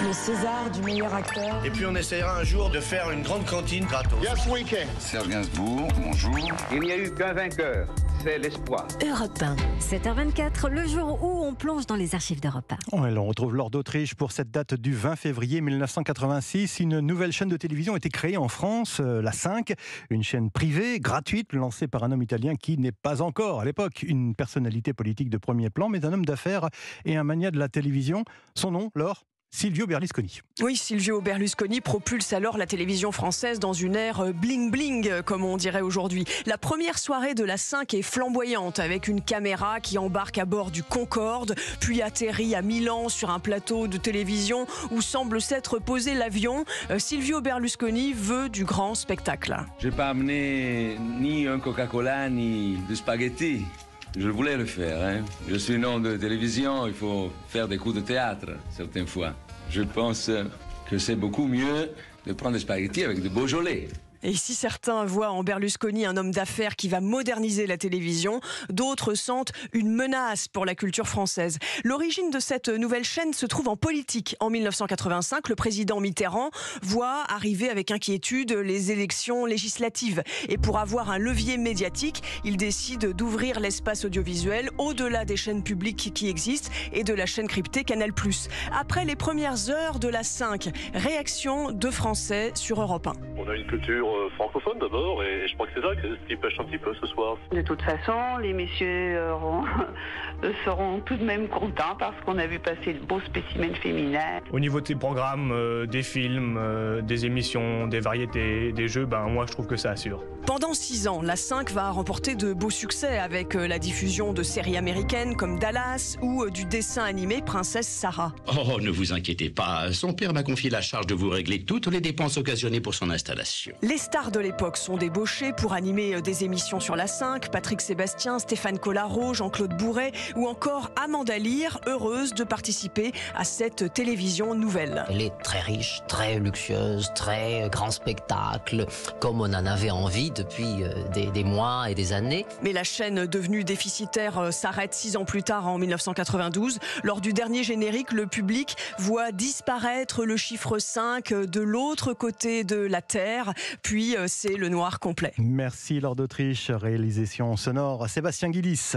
le César du meilleur acteur. Et puis on essaiera un jour de faire une grande cantine gratos. Yes, we can. Serge Gainsbourg, bonjour. Il n'y a eu qu'un vainqueur, c'est l'espoir. Europe 1, 7h24, le jour où on plonge dans les archives d'Europe 1. Ouais, on retrouve Laure d'Autriche pour cette date du 20 février 1986. Une nouvelle chaîne de télévision a été créée en France, la 5, une chaîne privée, gratuite, lancée par un homme italien qui n'est pas encore, à l'époque, une personnalité politique de premier plan, mais un homme d'affaires et un mania de la télévision. Son nom, Laure ? Silvio Berlusconi. Oui, Silvio Berlusconi propulse alors la télévision française dans une ère bling-bling, comme on dirait aujourd'hui. La première soirée de la 5 est flamboyante, avec une caméra qui embarque à bord du Concorde, puis atterrit à Milan sur un plateau de télévision où semble s'être posé l'avion. Silvio Berlusconi veut du grand spectacle. J'ai pas amené ni un Coca-Cola, ni de spaghetti. Je voulais le faire, hein. Je suis un homme de télévision, il faut faire des coups de théâtre, certaines fois. Je pense que c'est beaucoup mieux de prendre des spaghettis avec de Beaujolais. Et si certains voient en Berlusconi un homme d'affaires qui va moderniser la télévision, d'autres sentent une menace pour la culture française. L'origine de cette nouvelle chaîne se trouve en politique. En 1985, le président Mitterrand voit arriver avec inquiétude les élections législatives. Et pour avoir un levier médiatique, il décide d'ouvrir l'espace audiovisuel au-delà des chaînes publiques qui existent et de la chaîne cryptée Canal+. Après les premières heures de la 5, réaction de Français sur Europe 1. On a une culture francophone d'abord, et je crois que c'est ça qui pêche un petit peu ce soir. De toute façon, les messieurs seront tout de même contents parce qu'on a vu passer de beaux spécimens féminins. Au niveau des programmes, des films, des émissions, des variétés, des jeux, moi je trouve que ça assure. Pendant 6 ans, la 5 va remporter de beaux succès avec la diffusion de séries américaines comme Dallas ou du dessin animé Princesse Sarah. Oh, ne vous inquiétez pas, son père m'a confié la charge de vous régler toutes les dépenses occasionnées pour son installation. Les stars de l'époque sont débauchées pour animer des émissions sur la 5, Patrick Sébastien, Stéphane Collaro, Jean-Claude Bourret ou encore Amanda Lear, heureuse de participer à cette télévision nouvelle. Elle est très riche, très luxueuse, très grand spectacle, comme on en avait envie depuis des mois et des années. Mais la chaîne devenue déficitaire s'arrête 6 ans plus tard en 1992. Lors du dernier générique, le public voit disparaître le chiffre 5 de l'autre côté de la Terre. Puis c'est le noir complet. Merci Laure d'Autriche, réalisation sonore Sébastien Guilis.